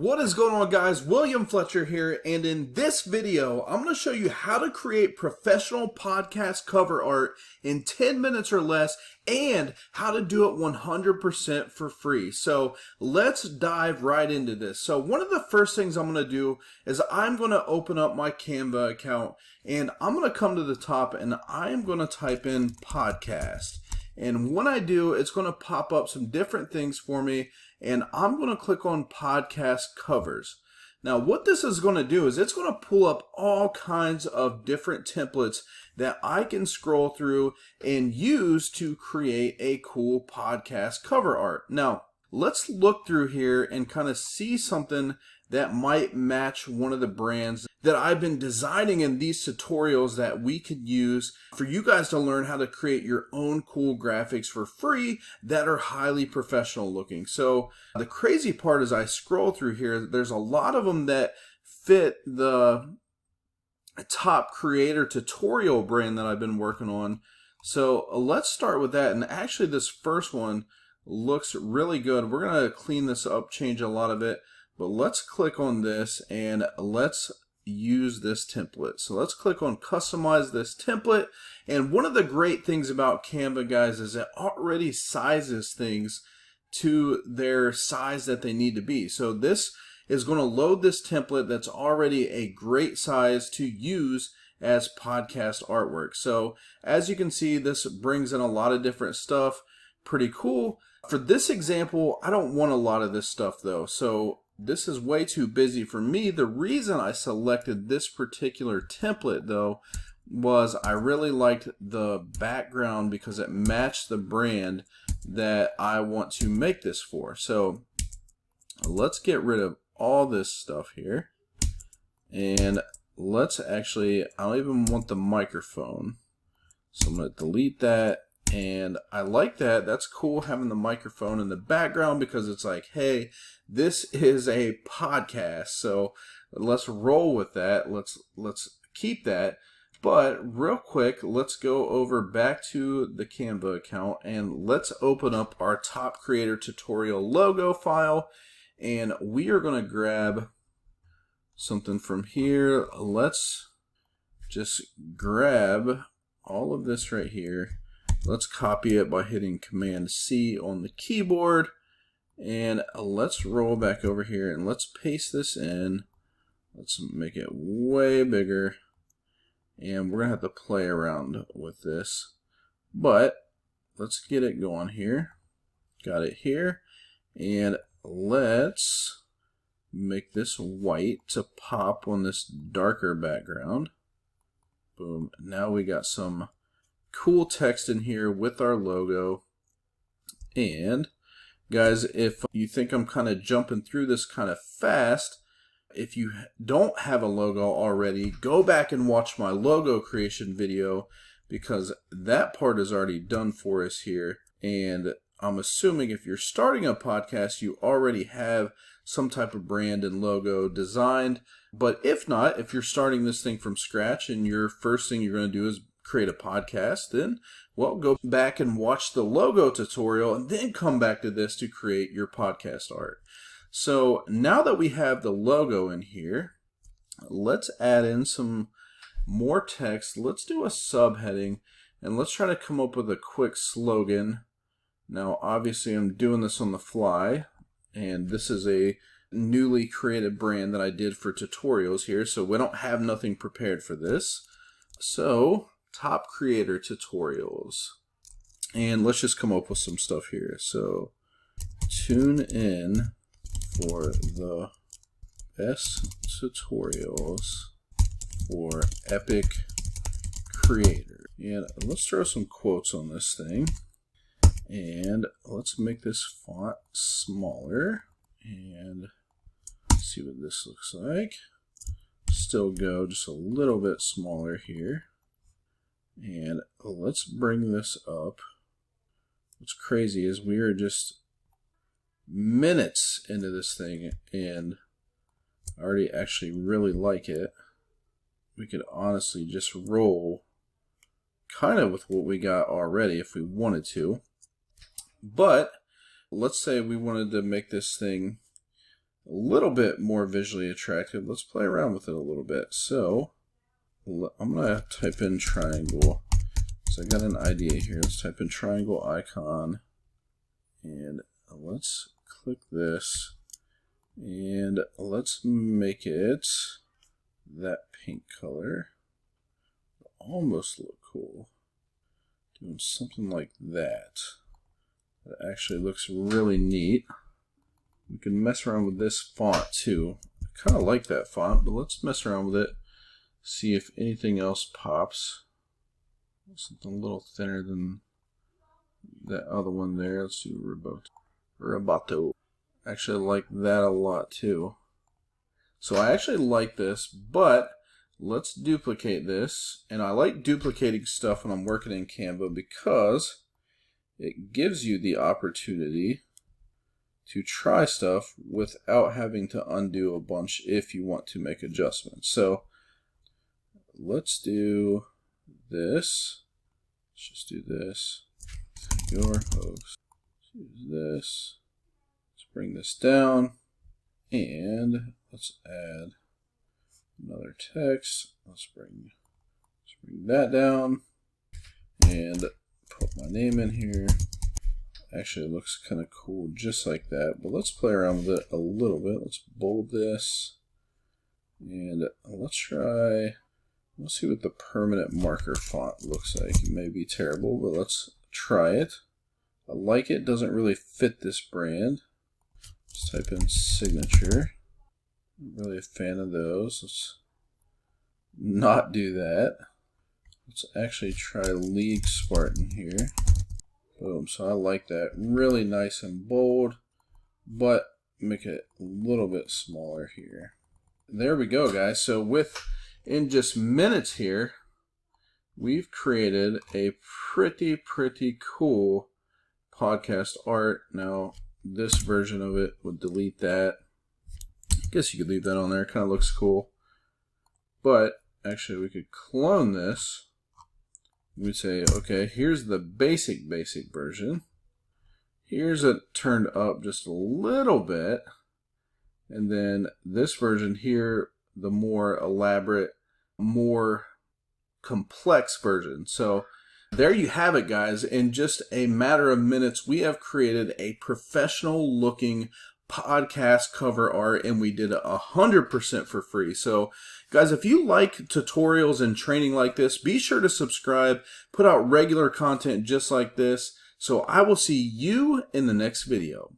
What is going on, guys? William Fletcher here, and in this video I'm going to show you how to create professional podcast cover art in 10 minutes or less and how to do it 100% for free. So let's dive right into this. So one of the first things I'm going to do is I'm going to open up my Canva account, and I'm going to come to the top and I'm going to type in podcast. And when I do, it's going to pop up some different things for me, and I'm going to click on podcast covers. Now what this is going to do is it's going to pull up all kinds of different templates that I can scroll through and use to create a cool podcast cover art. Now let's look through here and kind of see something that might match one of the brands that I've been designing in these tutorials that we could use for you guys to learn how to create your own cool graphics for free that are highly professional looking. So the crazy part is I scroll through here, there's a lot of them that fit the top creator tutorial brand that I've been working on. So let's start with that. And actually this first one looks really good. We're going to clean this up, change a lot of it. But let's click on this and let's use this template. So let's click on customize this template. And one of the great things about Canva, guys, is it already sizes things to their size that they need to be. So this is going to load this template that's already a great size to use as podcast artwork. So as you can see, this brings in a lot of different stuff. Pretty cool. For this example, I don't want a lot of this stuff though. So this is way too busy for me. The reason I selected this particular template though was I really liked the background because it matched the brand that I want to make this for. So let's get rid of all this stuff here, and let's actually, I don't even want the microphone, so I'm going to delete that. And I like that. That's cool having the microphone in the background because it's like, hey, this is a podcast. So let's roll with that. Let's keep that. But real quick, let's go over back to the Canva account and let's open up our top creator tutorial logo file. And we are going to grab something from here. Let's just grab all of this right here. Let's copy it by hitting Command C on the keyboard, and let's roll back over here and let's paste this in. Let's make it way bigger, and we're gonna have to play around with this, but let's get it going here. Got it here, and let's make this white to pop on this darker background. Boom. Now we got some cool text in here with our logo. And guys, if you think I'm kind of jumping through this kind of fast, if you don't have a logo already, go back and watch my logo creation video because that part is already done for us here. And I'm assuming if you're starting a podcast, you already have some type of brand and logo designed. But if not, if you're starting this thing from scratch and your first thing you're going to do is create a podcast, then well, go back and watch the logo tutorial and then come back to this to create your podcast art. So now that we have the logo in here, let's add in some more text. Let's do a subheading and let's try to come up with a quick slogan. Now obviously I'm doing this on the fly, and this is a newly created brand that I did for tutorials here, so we don't have nothing prepared for this. So top creator tutorials, and let's just come up with some stuff here. So tune in for the best tutorials for epic creator, and let's throw some quotes on this thing, and let's make this font smaller and see what this looks like. Still go just a little bit smaller here. And let's bring this up. What's crazy is we are just minutes into this thing and I already actually really like it. We could honestly just roll kind of with what we got already if we wanted to. But let's say we wanted to make this thing a little bit more visually attractive. Let's play around with it a little bit. So I'm going to type in triangle. So I got an idea here. Let's type in triangle icon, and let's click this, and let's make it that pink color. Almost look cool. Doing something like that. That actually looks really neat. We can mess around with this font too. I kind of like that font, but let's mess around with it. See if anything else pops. Something a little thinner than that other one there. Let's do Roboto. Actually, I like that a lot too. So I actually like this, but let's duplicate this. And I like duplicating stuff when I'm working in Canva because it gives you the opportunity to try stuff without having to undo a bunch if you want to make adjustments. So let's do this. Let's just do this. Your host. Use this. Let's bring this down. And let's add another text. Let's bring that down. And put my name in here. Actually, it looks kind of cool just like that. But let's play around with it a little bit. Let's bold this. And let's try. Let's see what the permanent marker font looks like. It may be terrible, but let's try it. I like it. Doesn't really fit this brand. Let's type in signature. I'm really a fan of those. Let's not do that. Let's actually try League Spartan here. Boom. So I like that. Really nice and bold, but make it a little bit smaller here. There we go, guys. So in just minutes here, we've created a pretty cool podcast art. Now, this version of it would delete that. I guess you could leave that on there. It kind of looks cool. But actually, we could clone this. We'd say, okay, here's the basic version. Here's it turned up just a little bit. And then this version here, the more elaborate, more complex version. So there you have it, guys. In just a matter of minutes, we have created a professional looking podcast cover art, and we did 100% for free. So guys, if you like tutorials and training like this, be sure to subscribe, put out regular content just like this. So I will see you in the next video.